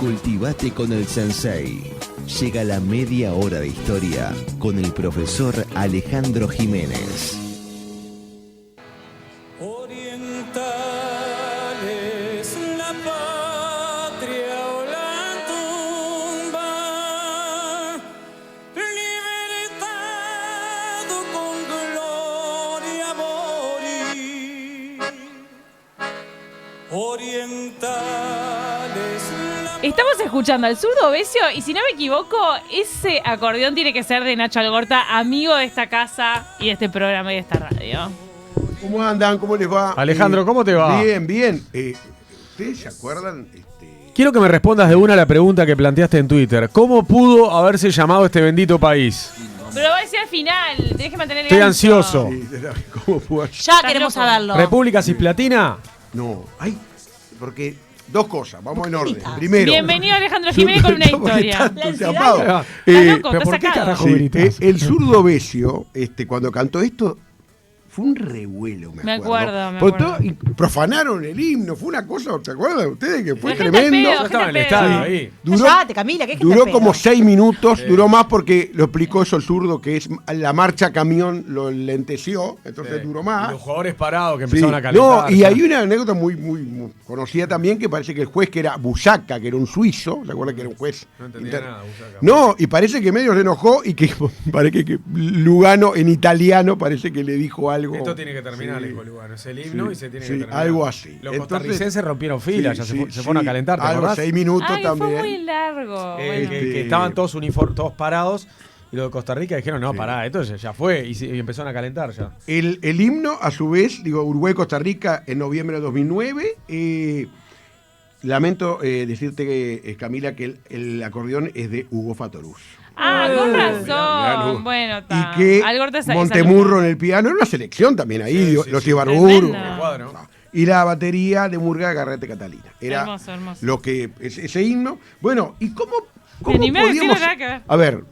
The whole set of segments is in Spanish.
Cultivate con el Sensei. Llega la media hora de historia con el profesor Alejandro Jiménez. Oriental es la patria o la tumba, libertad con gloria morir. Oriental es la... Estamos escuchando al zurdo Besio y si no me equivoco, ese acordeón tiene que ser de Nacho Algorta, amigo de esta casa y de este programa y de esta radio. ¿Cómo andan? ¿Cómo les va? Alejandro, ¿cómo te va? Bien, bien. ¿Ustedes se acuerdan? Quiero que me respondas de una a la pregunta que planteaste en Twitter. ¿Cómo pudo haberse llamado este bendito país? Pero va a decir al final, tenés que mantener el Estoy gancho. ansioso. Sí, ¿cómo pudo? Ya queremos saberlo. ¿República Cisplatina? No, ay, porque dos cosas, vamos en orden. Primero, Bienvenido Alejandro Jiménez con una historia. Está entusiasmado. Está loco, ¿Pero está por qué sacado. carajo Sí, gritas? el zurdo Besio, cuando cantó esto, fue un revuelo, me acuerdo. Me Porque acuerdo. y profanaron el himno, fue una cosa, ¿te acuerdan ustedes? Que fue La gente al tremendo. pedo, Yo estaba en el gente al estadio pedo. ahí. Cállate, Camila, ¿qué Duró te como pedo? 6 minutos, duró más porque lo explicó eso el zurdo, que es la marcha camión lo lenteció, entonces duró Y más. los jugadores parados que Sí. empezaron a calentar. No, y hay una anécdota muy conocida también, que parece que el juez que era Busaca, que era un suizo, ¿se acuerdan que era un juez? No entendía nada, Busaca. No, y parece que medio se enojó y que parece que Lugano en italiano parece que le dijo algo. Esto tiene que terminar, Sí. dijo Lugano. Es el himno Sí, y se tiene sí, que terminar. algo así. Los Entonces- costarricenses rompieron filas, Sí, se fueron a calentar, ¿te algo, acordás? 6 minutos Ay, también. fue muy largo. Bueno. Que estaban todos todos parados y los de Costa Rica dijeron, no, pará, esto ya fue. Y empezaron a calentar ya. El himno, a su vez, Uruguay-Costa Rica en noviembre de 2009. Lamento decirte, que, Camila, que el acordeón es de Hugo Fatoruz. Ah, con Gran razón. Hugo. Bueno, Y está. que Algorta es Montemurro en el piano, era una selección también ahí, Sí, los sí. Ibarburu. Tremendo. Cuadro. Y la batería de Murga Garrete Catalina. Era Hermoso, hermoso. lo que ese himno. Bueno, ¿y cómo Me animé a decirlo, podíamos? nada que ver. A ver,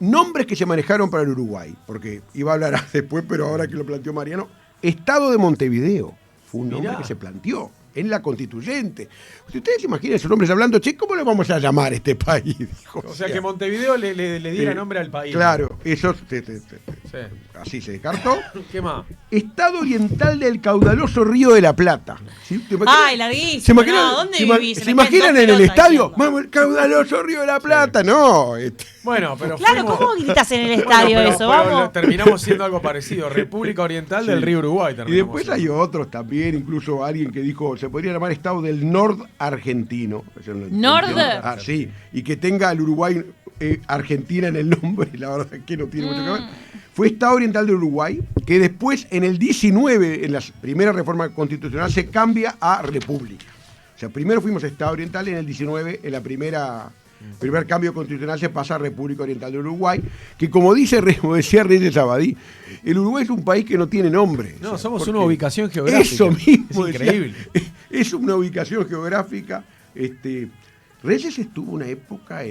nombres que se manejaron para el Uruguay, porque iba a hablar después, pero ahora que lo planteó Mariano, Estado de Montevideo fue un nombre Mirá. que se planteó en la constituyente. Si ustedes se imaginan esos nombres hablando, che, ¿cómo le vamos a llamar a este país? Dijo, O sea que Montevideo le diera Sí. nombre al país. Claro, eso Sí. así se descartó. ¿Qué más? Estado oriental del caudaloso Río de la Plata. ¿Sí? ¿Te imaginas? Ay, larguísimo. ¿Se imaginan, No, ¿dónde se ima- vivís? se Me imaginan quedan en dos el pelotas estadio? diciendo. Vamos, el caudaloso Río de la Plata. No. Bueno, pero Claro, fuimos- ¿cómo gritas en el Bueno, estadio pero- eso? pero Vamos. terminamos siendo algo parecido. República Oriental del Río Uruguay. Y terminamos después siendo. hay otros también, incluso alguien que dijo, se podría llamar Estado del Nord argentino. Eso no ¿Nord? entiendo. Ah, sí, y que tenga el Uruguay Argentina en el nombre, la verdad que no tiene mucho que ver. Fue Estado Oriental del Uruguay, que después en el 19, en la primera reforma constitucional, se cambia a República. O sea, primero fuimos Estado Oriental, y en el 19, en la primer cambio constitucional, se pasa a República Oriental del Uruguay, que como decía Reyes Abadí, el Uruguay es un país que no tiene nombre. No, O sea, somos porque una ubicación geográfica. Eso mismo. Es decía, increíble. es una ubicación geográfica. Reyes estuvo una época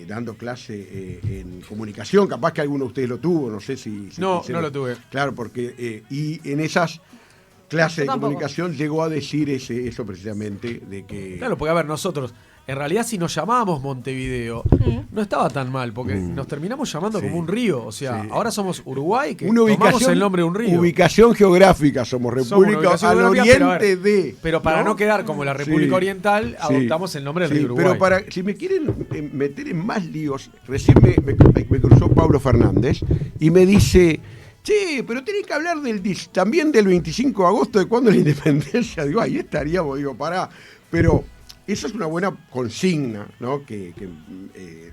dando clase en comunicación, capaz que alguno de ustedes lo tuvo, no sé si... No lo tuve. Claro, porque y en esas clases de tampoco. comunicación llegó a decir eso precisamente, de que... Claro, porque a ver, nosotros, en realidad si nos llamábamos Montevideo, no estaba tan mal, porque nos terminamos llamando Sí. como un río. O sea, Sí. ahora somos Uruguay, que Una tomamos ubicación, el nombre de un río. ubicación geográfica, somos Somos una República ubicación al geográfica, pero a oriente ver, de... Pero para no quedar como la República Sí. Oriental, Sí. adoptamos el nombre del Sí, río Uruguay. pero si me quieren meter en más líos, recién me cruzó Pablo Fernández y me dice, che, pero tenés que hablar también del 25 de agosto, de cuándo es la independencia. Digo, ahí estaríamos, pará. Pero esa es una buena consigna, ¿no?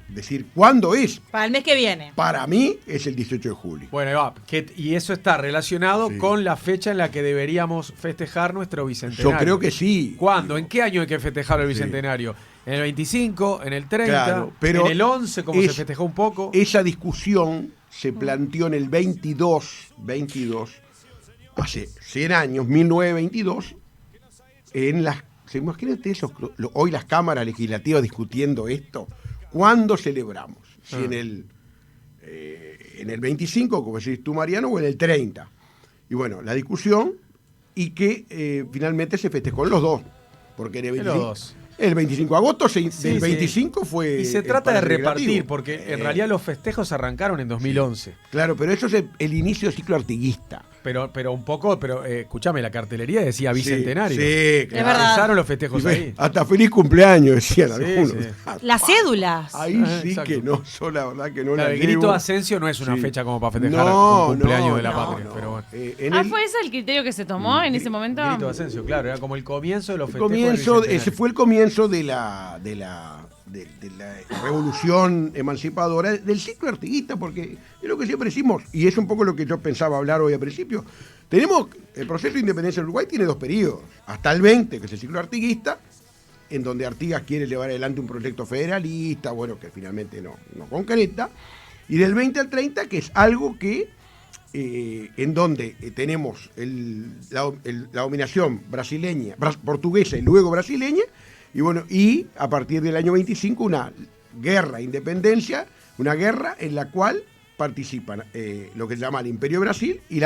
Decir, ¿cuándo es? Para el mes que viene. Para mí es el 18 de julio. Bueno, ahí va. Y eso está relacionado Sí. con la fecha en la que deberíamos festejar nuestro bicentenario. Yo creo que sí. ¿Cuándo? ¿En qué año hay que festejar el bicentenario? ¿En el 25? ¿En el 30? Claro, pero ¿En el 11, como se festejó un poco? Esa discusión se planteó en el 22, hace 100 años, 1922, ¿se imaginan ustedes hoy las cámaras legislativas discutiendo esto? ¿Cuándo celebramos? Si en el 25, como decís tú, Mariano, o en el 30. Y bueno, la discusión, y que finalmente se festejó en los dos. Porque en el En 25, los dos. El 25 de agosto, del Sí. 25 fue... Y se el trata de Palacio repartir, Legislativo. porque en realidad los festejos arrancaron en 2011. Claro, pero eso es el inicio del ciclo artiguista. Pero un poco, escuchame, la cartelería decía bicentenario. Sí, claro. Es verdad. Empezaron los festejos Y ve, ahí. hasta feliz cumpleaños decían Sí, algunos. sí. Las cédulas. Ahí sí Exacto. que no, yo la verdad que no Claro, la el grito llevo. de Asensio no es una Sí. fecha como para festejar No, un cumpleaños no, de la no, patria. no. Pero bueno. ¿Fue ese el criterio que se tomó en ese momento? Grito de Asensio, claro, era como el comienzo de los El festejos. del comienzo, bicentenario. ese fue el comienzo de la revolución emancipadora del ciclo artiguista, porque es lo que siempre decimos, y es un poco lo que yo pensaba hablar hoy al principio. El proceso de independencia de Uruguay tiene 2 periodos, hasta el 20, que es el ciclo artiguista, en donde Artigas quiere llevar adelante un proyecto federalista, bueno, que finalmente no concreta, y del 20 al 30, que es algo que en donde tenemos la dominación brasileña, portuguesa y luego brasileña, y bueno, y a partir del año 25 una guerra de independencia, una guerra en la cual participan lo que se llama el Imperio de Brasil y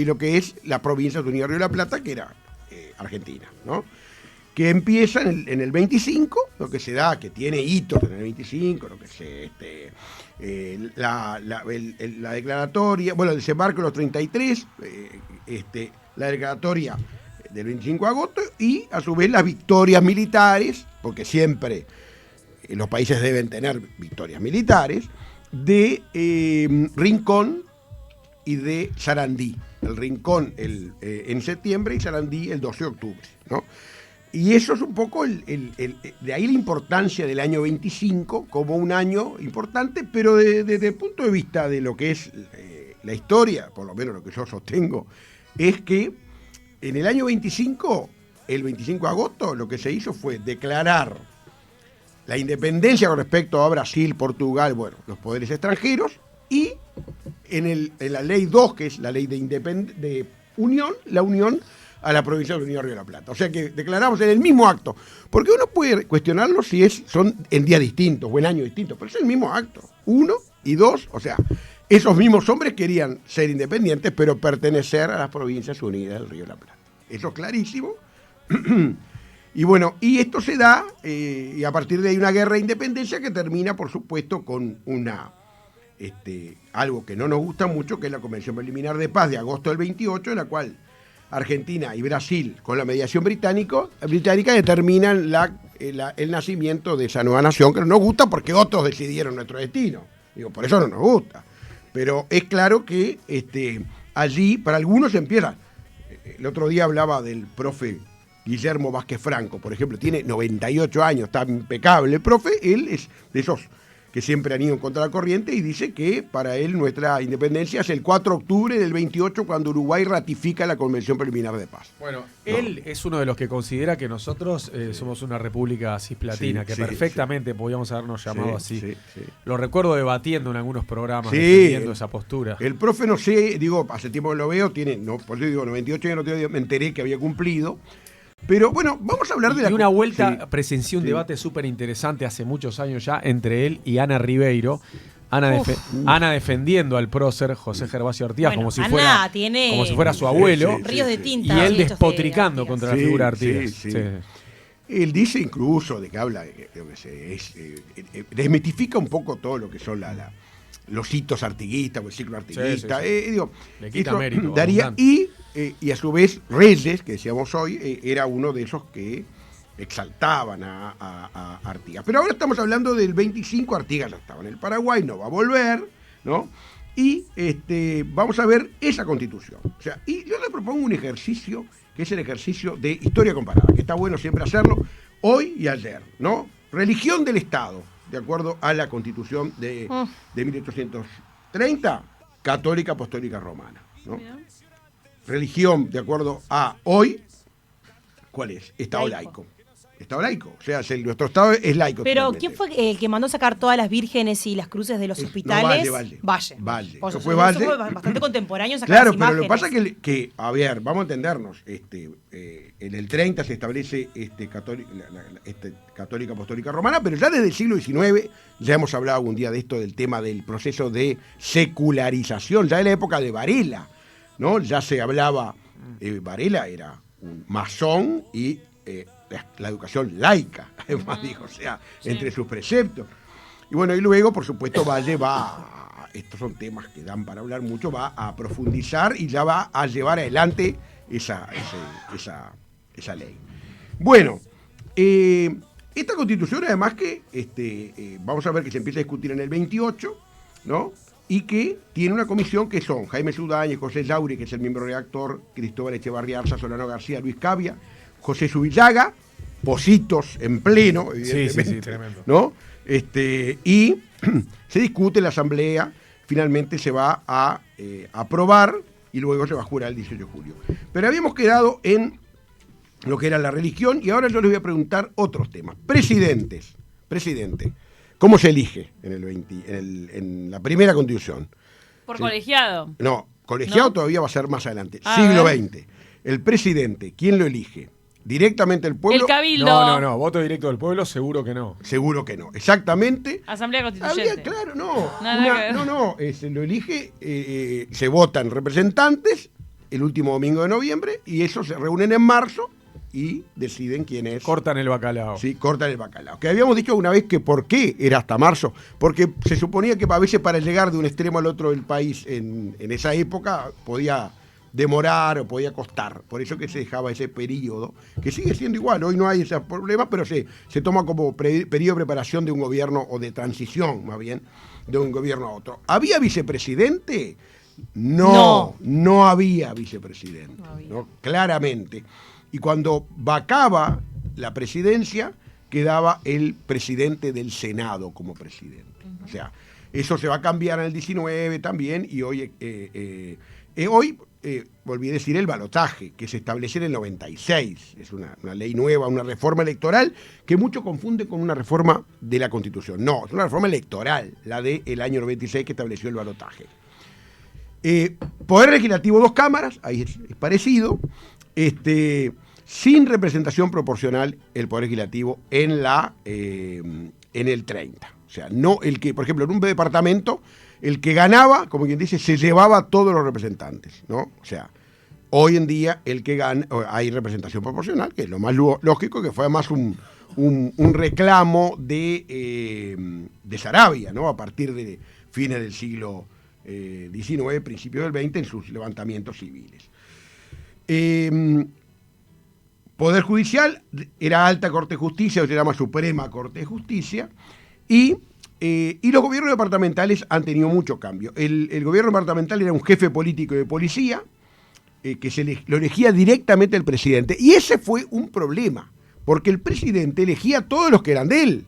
lo que es la provincia de Unión de Río de la Plata, que era Argentina, ¿no? Que empieza en el 25, lo que se da, que tiene hitos en el 25, lo que se la declaratoria, bueno, el desembarco de los 33, la declaratoria del 25 de agosto y a su vez las victorias militares, porque siempre los países deben tener victorias militares, de Rincón y de Sarandí. El Rincón en septiembre y Sarandí el 12 de octubre, ¿no? Y eso es un poco de ahí la importancia del año 25 como un año importante, pero desde el punto de vista de lo que es la historia, por lo menos lo que yo sostengo, es que en el año 25, el 25 de agosto, lo que se hizo fue declarar la independencia con respecto a Brasil, Portugal, bueno, los poderes extranjeros, y en la ley 2, que es la ley de unión, la unión a la provincia de Unión Río de la Plata. O sea que declaramos en el mismo acto, porque uno puede cuestionarlo si son en días distintos o en años distintos, pero es el mismo acto, 1 y 2, o sea, esos mismos hombres querían ser independientes, pero pertenecer a las provincias unidas del Río de la Plata. Eso es clarísimo. Y bueno, y esto se da, y a partir de ahí una guerra de independencia que termina, por supuesto, con algo que no nos gusta mucho, que es la Convención Preliminar de Paz de agosto del 28, en la cual Argentina y Brasil, con la mediación británica, determinan el nacimiento de esa nueva nación, que no nos gusta porque otros decidieron nuestro destino. Digo, por eso no nos gusta. Pero es claro que allí, para algunos empieza. El otro día hablaba del profe Guillermo Vázquez Franco, por ejemplo, tiene 98 años, está impecable el profe, él es de esos que siempre han ido en contra de la corriente y dice que para él nuestra independencia es el 4 de octubre del 28 cuando Uruguay ratifica la Convención Preliminar de Paz. Bueno, él es uno de los que considera que nosotros somos una república cisplatina, que perfectamente podíamos habernos llamado así. Sí. Lo recuerdo debatiendo en algunos programas, Sí, defendiendo esa postura. El profe, no sé, digo, hace tiempo que lo veo, por eso digo, 98 años, me enteré que había cumplido. Pero bueno, vamos a hablar de Y una vuelta Sí. presenció un Sí. debate súper interesante hace muchos años ya entre él y Ana Ribeiro. Ana defendiendo al prócer José Gervasio Artigas Bueno, como si Ana fuera tiene su abuelo. Sí, ríos de sí. tinta. Y él hechos de despotricando Artigas. contra la figura de Artigas. Sí. Sí. Él dice incluso de que habla, desmitifica un poco todo lo que son los hitos artiguistas o el ciclo artiguista. Sí. Le quita eso mérito, daría, abundante. y a su vez Reyes, que decíamos hoy, era uno de esos que exaltaban a Artigas. Pero ahora estamos hablando del 25, Artigas ya estaba en el Paraguay, no va a volver, ¿no? Y vamos a ver esa constitución. O sea, y yo le propongo un ejercicio, que es el ejercicio de historia comparada, que está bueno siempre hacerlo, hoy y ayer, ¿no? Religión del Estado, de acuerdo a la constitución de 1830, católica apostólica romana, ¿no? Religión, de acuerdo a hoy, ¿cuál es? Estado laico. Estado laico. O sea, nuestro Estado es laico. Pero, totalmente. ¿quién fue el que mandó sacar todas las vírgenes y las cruces de los hospitales? Valle. Valle. Eso fue Valle. Eso fue bastante contemporáneo sacar Claro, las pero lo que imágenes. pasa es que, a ver, vamos a entendernos, en el 30 se establece católica apostólica romana, pero ya desde el siglo XIX, ya hemos hablado algún día de esto, del tema del proceso de secularización, ya en la época de Varela, ¿no? Ya se hablaba, Varela era un masón y la educación laica, además dijo, o sea, entre sus preceptos. Y bueno, y luego, por supuesto, Valle estos son temas que dan para hablar mucho, va a profundizar y ya va a llevar adelante esa ley. Bueno, esta constitución, además que vamos a ver que se empieza a discutir en el 28, ¿no? Y que tiene una comisión que son Jaime Sudáñez, José Yauri, que es el miembro redactor, Cristóbal Echevarría Arza, Solano García, Luis Cavia, José Subillaga, Positos en pleno, evidentemente, sí, tremendo. ¿no? Y se discute en la asamblea, finalmente se va a aprobar y luego se va a jurar el 18 de julio. Pero habíamos quedado en lo que era la religión y ahora yo les voy a preguntar otros temas. Presidente, ¿cómo se elige en la primera constitución? Por Sí. colegiado. No, colegiado ¿No? todavía va a ser más adelante. A Siglo ver. XX. El presidente, ¿quién lo elige? ¿Directamente el pueblo? El cabildo. No, voto directo del pueblo, seguro que no. Seguro que no. Exactamente. Asamblea Constituyente. Había, claro, no. Nada que ver. Lo elige, se votan representantes el último domingo de noviembre y esos se reúnen en marzo y deciden quién es. Cortan el bacalao. Sí, cortan el bacalao. Que habíamos dicho una vez que por qué era hasta marzo. Porque se suponía que a veces para llegar de un extremo al otro del país en esa época podía demorar o podía costar. Por eso que se dejaba ese periodo, que sigue siendo igual. Hoy no hay ese problema, pero se toma como periodo de preparación de un gobierno o de transición, más bien, de un gobierno a otro. ¿Había vicepresidente? No había vicepresidente. No había. ¿no? Claramente. Y cuando vacaba la presidencia, quedaba el presidente del Senado como presidente. O sea, eso se va a cambiar en el 19 también, y hoy volví a decir el balotaje, que se establece en el 96. Es una ley nueva, una reforma electoral, que mucho confunde con una reforma de la Constitución. No, es una reforma electoral, la del año 96 que estableció el balotaje. Poder legislativo, 2 cámaras, ahí es parecido. Sin representación proporcional el Poder Legislativo en el 30. O sea, no el que, por ejemplo, en un departamento, el que ganaba, como quien dice, se llevaba a todos los representantes, ¿no? O sea, hoy en día el que gana, hay representación proporcional, que es lo más lógico, que fue además un reclamo de Saravia, ¿no? A partir de fines del siglo XIX, principios del XX, en sus levantamientos civiles. Poder Judicial era Alta Corte de Justicia, o se llama Suprema Corte de Justicia, y los gobiernos departamentales han tenido mucho cambio. El gobierno departamental era un jefe político de policía, que lo elegía directamente el presidente, y ese fue un problema, porque el presidente elegía a todos los que eran de él,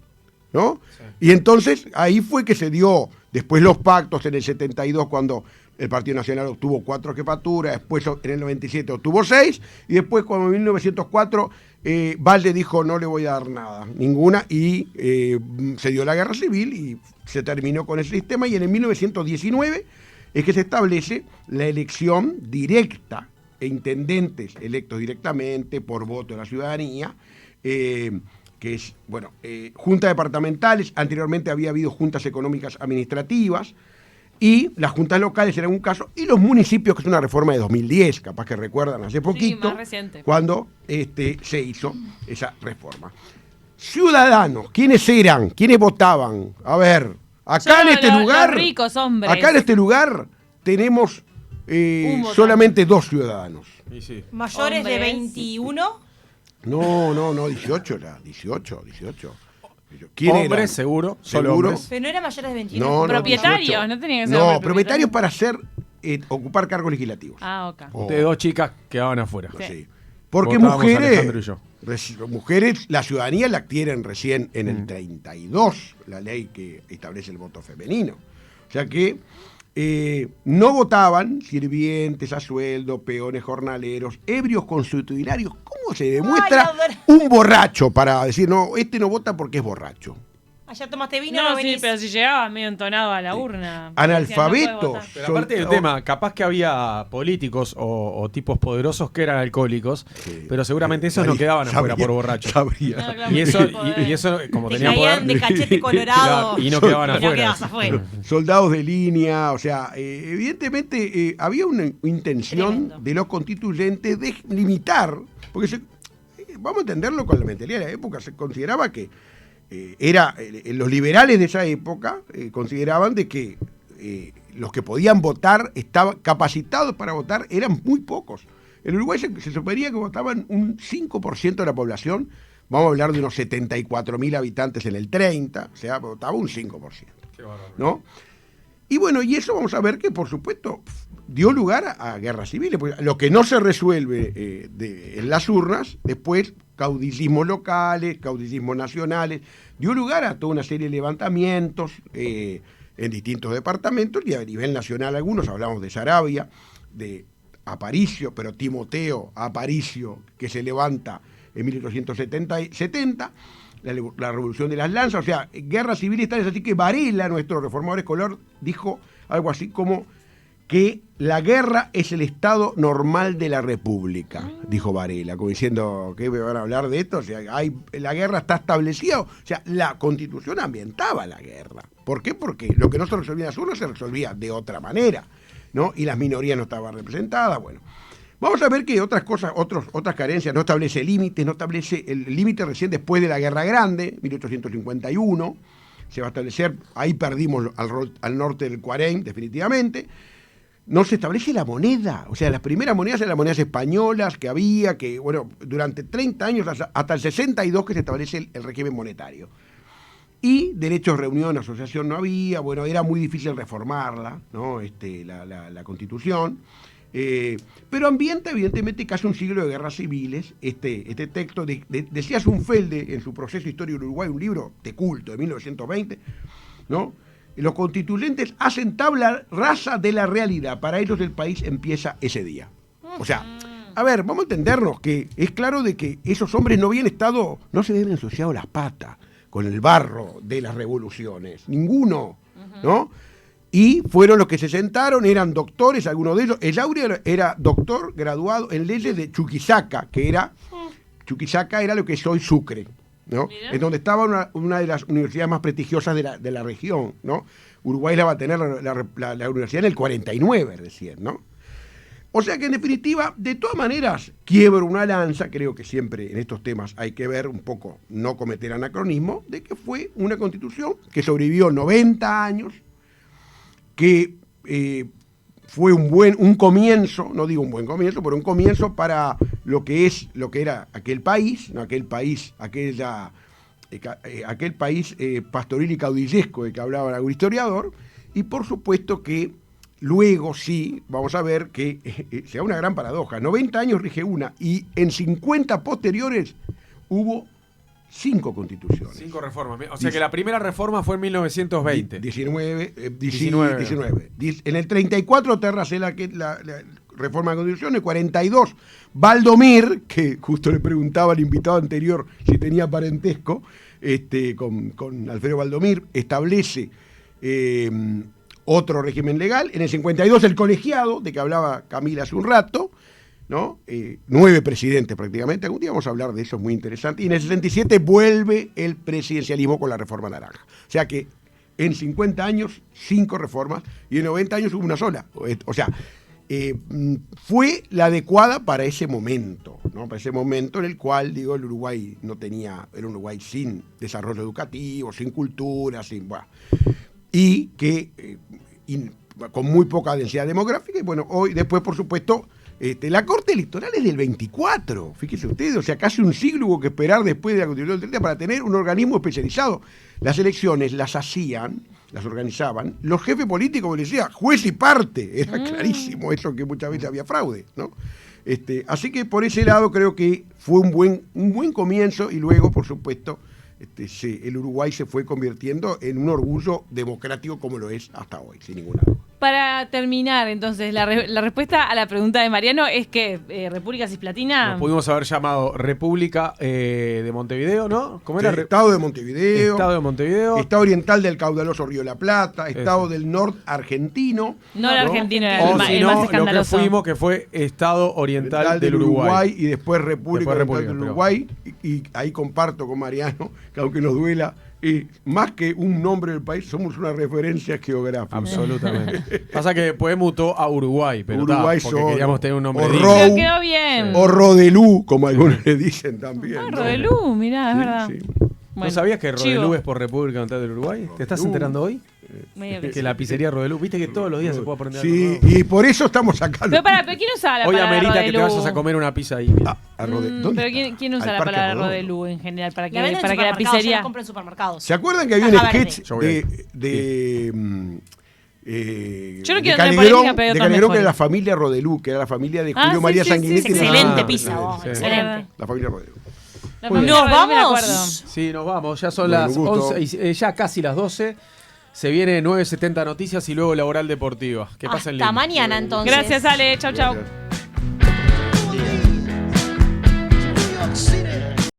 ¿no? Sí. Y entonces ahí fue que se dio después los pactos en el 72, cuando el Partido Nacional obtuvo 4 jefaturas, después en el 97 obtuvo 6, y después cuando en 1904 Valle dijo no le voy a dar nada, ninguna, y se dio la guerra civil y se terminó con ese sistema, y en el 1919 es que se establece la elección directa e intendentes electos directamente por voto de la ciudadanía, que es, bueno, juntas departamentales. Anteriormente había habido juntas económicas administrativas, y las juntas locales eran un caso, y los municipios, que es una reforma de 2010, capaz que recuerdan hace poquito, más reciente, cuando se hizo esa reforma. Ciudadanos, ¿quiénes eran? ¿Quiénes votaban? A ver, acá en este lugar, los ricos hombres. acá en este lugar tenemos solamente 2 ciudadanos. Y sí. Mayores de Hombres. 21. No, 18 era, 18. ¿Quién Hombres, eran? seguro, solo ¿Seguro? hombres. Pero no era mayores de 21. No, Propietarios, 18. no tenía que ser No, hombre propietarios para ocupar cargos legislativos. Ah, ok. Oh. De 2 chicas quedaban afuera. Sí. Sí. Porque Votábamos Alejandro y yo. mujeres, la ciudadanía la adquieren recién en el 32, la ley que establece el voto femenino. O sea que no votaban sirvientes a sueldo, peones jornaleros, ebrios consuetudinarios. ¿Cómo se demuestra Ay, un borracho para decir, no, este no vota porque es borracho? Ayer tomaste vino, No, no sí, venís. pero si llegaba medio entonado a la urna. Analfabetos. Decían, no puede votar. Pero aparte del tema, capaz que había políticos o tipos poderosos que eran alcohólicos, Sí. pero seguramente esos no quedaban afuera por borrachos. Sabría. No, claro. Y eso, como Te tenían caían poder, de cachete colorado. claro, y no quedaban Y no afuera. quedabas afuera. Soldados de línea, o sea, evidentemente había una intención Tremendo. de los constituyentes de limitar, porque vamos a entenderlo con la mentalidad de la época. Se consideraba que los liberales de esa época consideraban de que los que podían votar, estaban capacitados para votar, eran muy pocos. En Uruguay se suponía que votaban un 5% de la población. Vamos a hablar de unos 74.000 habitantes en el 30, o sea, votaba un 5%. Qué bárbaro. ¿No? Y bueno, y eso vamos a ver que, por supuesto, dio lugar a guerras civiles. Porque lo que no se resuelve en las urnas, después caudillismos locales, caudillismos nacionales, dio lugar a toda una serie de levantamientos en distintos departamentos y a nivel nacional algunos. Hablamos de Saravia, de Aparicio, pero Timoteo Aparicio, que se levanta en 1870, la revolución de las lanzas, o sea, guerras civiles tales. Así que Varela, nuestro reformador escolar, dijo algo así como que la guerra es el estado normal de la república, dijo Varela, como diciendo, ¿qué me van a hablar de esto? O sea, la guerra está establecida, o sea, la Constitución ambientaba la guerra. ¿Por qué? Porque lo que no se resolvía en las urnas se resolvía de otra manera, ¿no? Y las minorías no estaban representadas, bueno. Vamos a ver que otras cosas, otras carencias, no establece límites, no establece el límite recién después de la Guerra Grande, 1851, se va a establecer, ahí perdimos al norte del Cuarén, definitivamente. No se establece la moneda, o sea, las primeras monedas eran las monedas españolas que había, que, bueno, durante 30 años, hasta el 62 que se establece el régimen monetario. Y derechos de reunión, asociación no había, bueno, era muy difícil reformarla, ¿no? La Constitución. Pero ambienta evidentemente casi un siglo de guerras civiles. Este texto decía Zunfelde en su Proceso Histórico del Uruguay, un libro de culto de 1920, ¿no? Los constituyentes hacen tabla rasa de la realidad, para ellos el país empieza ese día. O sea, a ver, vamos a entendernos que es claro de que esos hombres no habían estado, no se habían ensuciado las patas con el barro de las revoluciones, ninguno, ¿no? Y fueron los que se sentaron, eran doctores, algunos de ellos. El Aurea era doctor graduado en leyes de Chuquisaca, Chuquisaca era lo que es hoy Sucre, ¿no? Mira. Es donde estaba una de las universidades más prestigiosas de la región, ¿no? Uruguay la va a tener la universidad en el 49 recién, ¿no? O sea que en definitiva, de todas maneras, quiebro una lanza, creo que siempre en estos temas hay que ver un poco, no cometer anacronismo, de que fue una constitución que sobrevivió 90 años, que fue un comienzo, no digo un buen comienzo, pero un comienzo para lo que era aquel país, ¿no? aquel país pastoril y caudillesco de que hablaba algún historiador, y por supuesto que luego sí, vamos a ver que sea una gran paradoja. 90 años rige una y en 50 posteriores hubo 5 constituciones. 5 reformas. O sea que la primera reforma fue en 1920. 19. En el 34 Terracel la reforma de la Constitución, en el 42 Valdomir, que justo le preguntaba al invitado anterior si tenía parentesco con Alfredo Valdomir, establece otro régimen legal. En el 52 el colegiado, de que hablaba Camila hace un rato, ¿no? 9 presidentes prácticamente. Algún día vamos a hablar de eso, es muy interesante. Y en el 67 vuelve el presidencialismo con la reforma naranja. O sea que en 50 años, 5 reformas, y en 90 años hubo una sola. O sea, fue la adecuada para ese momento, ¿no? Para ese momento en el cual, digo, el Uruguay era un Uruguay sin desarrollo educativo, sin cultura, bueno, y que con muy poca densidad demográfica. Y bueno, hoy, después, por supuesto, la Corte Electoral es del 24, fíjese ustedes, o sea, casi un siglo hubo que esperar después de la Constitución del 30 para tener un organismo especializado. Las elecciones las organizaban los jefes políticos, como les decía, juez y parte, era clarísimo eso, que muchas veces había fraude, ¿no? Así que por ese lado creo que fue un buen comienzo, y luego, por supuesto, el Uruguay se fue convirtiendo en un orgullo democrático como lo es hasta hoy, sin ninguna duda. Para terminar, entonces, la respuesta a la pregunta de Mariano es que República Cisplatina... Nos pudimos haber llamado República de Montevideo, ¿no? ¿Cómo era? Estado de Montevideo. Estado de Montevideo. Estado oriental del caudaloso Río de la Plata. Estado del norte argentino. No, el argentino era o el si más no, escandaloso. lo que fuimos, que fue Estado oriental del Uruguay. Y después República Oriental del Uruguay. Y ahí comparto con Mariano, que aunque nos duela, más que un nombre del país, somos una referencia geográfica. Absolutamente. Pasa que después mutó a Uruguay, pero Uruguay porque solo. queríamos tener un nombre O digno. Rou. Pero quedó bien. O Rodelú, como algunos le dicen también. Ah, ¿no? Rodelú, mirá, es Sí, verdad. sí. ¿No Bueno, sabías que Rodelú chivo. es por República Oriental del Uruguay? ¿Te estás Rodelú. enterando hoy? Medio que Que sí. la pizzería Rodelú, viste que todos los días se puede aprender algo Sí, nuevo. y por eso estamos acá. Pero ¿pero quién usa la Hoy palabra amerita que te Rodelú? vayas a comer una pizza ahí. Mira. Pero ¿quién usa Al la Parque palabra Rodó. Rodelú en general? Para La venden en que la supermercados, yo pizzería... la compro en supermercados. ¿Se acuerdan que había un Caja sketch Yo voy ahí. Yo no quiero entrar en política, pero hay otros que era mejores. la familia Rodelú, que era la familia de Ah, Julio sí, María sí, Sanguinetti. sí, sí. Excelente Ah, pizza, sí, vos, sí. excelente. La familia Rodelú. La Muy bien. familia ¿Nos Rodelú, me vamos? acuerdo. Sí, nos vamos. Ya son Bueno, las un gusto. 11, ya casi las 12. Se viene 9:70 Noticias y luego Laboral Deportiva. Que pasen Hasta lindo. mañana, entonces. Gracias, Ale. Chau, chau. Gracias.